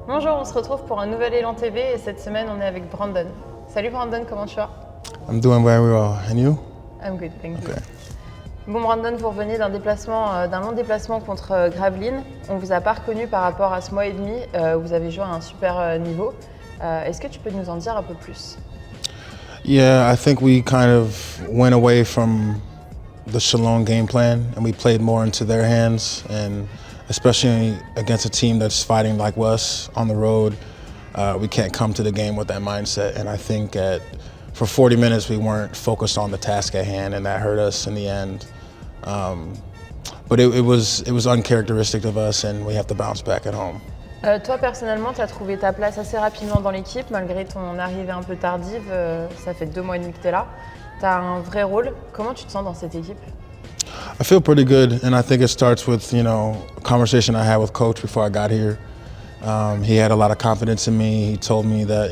Bonjour, on se retrouve pour un nouvel Elan TV et cette semaine on est avec Brandon. Salut Brandon, comment tu vas? I'm doing very well. And you? I'm good, thank you. Okay. Bon Brandon, vous revenez d'un long déplacement contre Gravelines. On vous a pas reconnu par rapport à ce mois et demi. Vous avez joué à un super niveau. Est-ce que tu peux nous en dire un peu plus? Yeah, I think we kind of went away from the Chalon game plan and we played more into their hands, and especially against a team that's fighting like us on the road, we can't come to the game with that mindset. And I think for 40 minutes we weren't focused on the task at hand, and that hurt us in the end. But it was uncharacteristic of us, and we have to bounce back at home. Toi personnellement, tu as trouvé ta place assez rapidement dans l'équipe malgré ton arrivée un peu tardive. Ça fait 2 mois et demi que tu es là. Tu as un vrai rôle. Comment tu te sens dans cette équipe? I feel pretty good, and I think it starts with, a conversation I had with Coach before I got here. He had a lot of confidence in me. He told me that,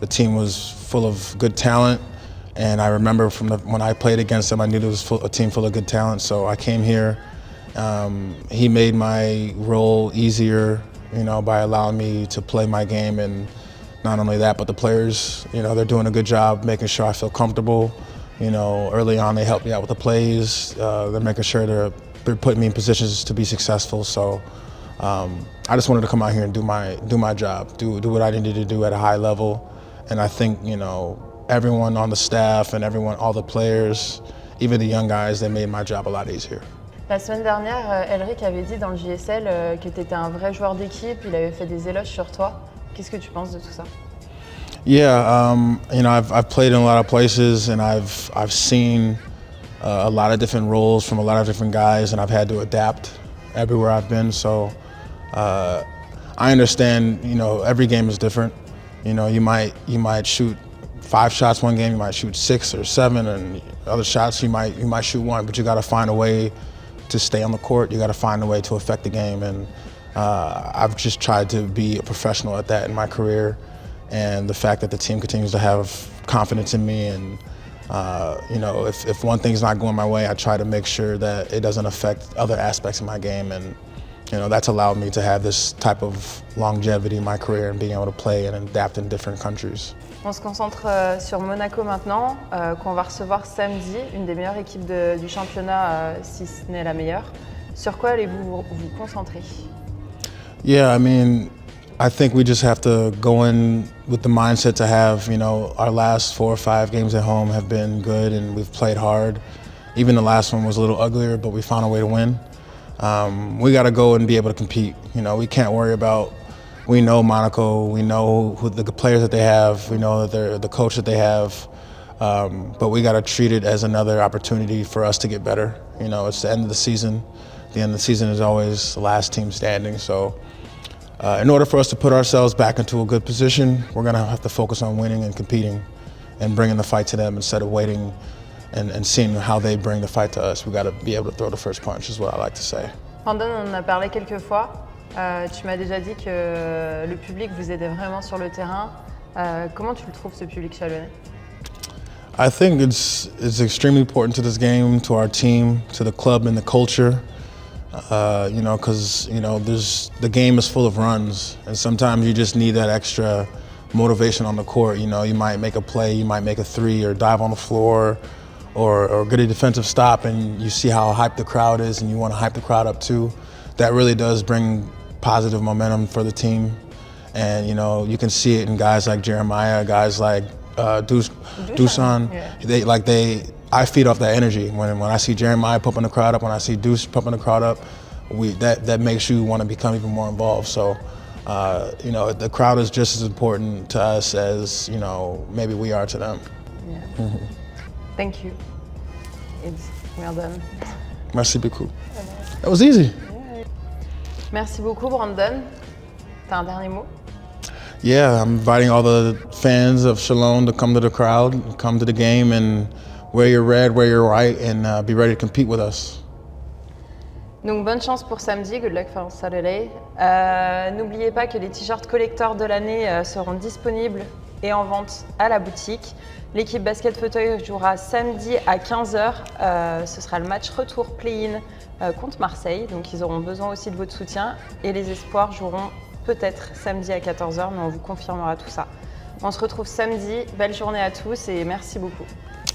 the team was full of good talent, and I remember when I played against him, I knew there was a team full of good talent, so I came here. He made my role easier, by allowing me to play my game, and not only that, but the players, they're doing a good job making sure I feel comfortable. Early on they helped me out with the plays. They're making sure they're putting me in positions to be successful. So I just wanted to come out here and do my job, do what I needed to do at a high level. And I think, everyone on the staff and all the players, even the young guys, they made my job a lot easier. La semaine dernière, Elric avait dit dans le JSL que tu étais un vrai joueur d'équipe, il avait fait des éloges sur toi. Qu'est-ce que tu penses de tout ça? Yeah, I've played in a lot of places, and I've seen a lot of different roles from a lot of different guys, and I've had to adapt everywhere I've been. So I understand, every game is different. You might shoot 5 shots one game, you might shoot 6 or 7, and other shots you might shoot 1, but you got to find a way to stay on the court. You got to find a way to affect the game, and I've just tried to be a professional at that in my career. And the fact that the team continues to have confidence in me, and if one thing's not going my way, I try to make sure that it doesn't affect other aspects of my game, and that's allowed me to have this type of longevity in my career and being able to play and adapt in different countries. On se concentre sur Monaco maintenant, qu'on va recevoir samedi, une des meilleures équipes du championnat, si ce n'est la meilleure. Sur quoi allez-vous vous concentrer? Yeah, I think we just have to go in with the mindset to have, our last 4 or 5 games at home have been good, and we've played hard. Even the last one was a little uglier, but we found a way to win. We got to go and be able to compete. We can't worry about. We know Monaco. We know who the players that they have. We know that they're the coach that they have. But we got to treat it as another opportunity for us to get better. It's the end of the season. The end of the season is always the last team standing. So in order for us to put ourselves back into a good position, we're going to have to focus on winning and competing and bringing the fight to them instead of waiting and seeing how they bring the fight to us. We got to be able to throw the first punch, is what I like to say. Brandon, on en a parlé quelques fois. Tu m'as déjà dit que le public vous aidait vraiment sur le terrain. Comment tu le trouves, ce public chalonnais? I think it's extremely important to this game, to our team, to the club and the culture. Because the game is full of runs, and sometimes you just need that extra motivation on the court. You might make a play, you might make a 3 or dive on the floor, or get a defensive stop, and you see how hyped the crowd is, and you want to hype the crowd up too. That really does bring positive momentum for the team, and you can see it in guys like Jeremiah, guys like Dusan. Yeah. I feed off that energy. When I see Jeremiah pumping the crowd up, when I see Deuce pumping the crowd up, that makes you want to become even more involved. So, the crowd is just as important to us as, maybe we are to them. Yeah. Mm-hmm. Thank you. It's well done. Merci beaucoup. That was easy. Yeah. Merci beaucoup, Brandon. T'as un dernier mot? Yeah, I'm inviting all the fans of Chalon to come to the crowd, come to the game, and wear your red, wear your white, and be ready to compete with us. Donc bonne chance pour samedi, good luck for Saturday. N'oubliez pas que les t-shirts collector de l'année seront disponibles et en vente à la boutique. L'équipe basket fauteuil jouera samedi à 15h. Ce sera le match retour play-in contre Marseille, donc ils auront besoin aussi de votre soutien. Et les espoirs joueront peut-être samedi à 14h, mais on vous confirmera tout ça. On se retrouve samedi. Belle journée à tous et merci beaucoup.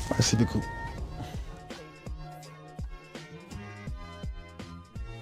Merci beaucoup.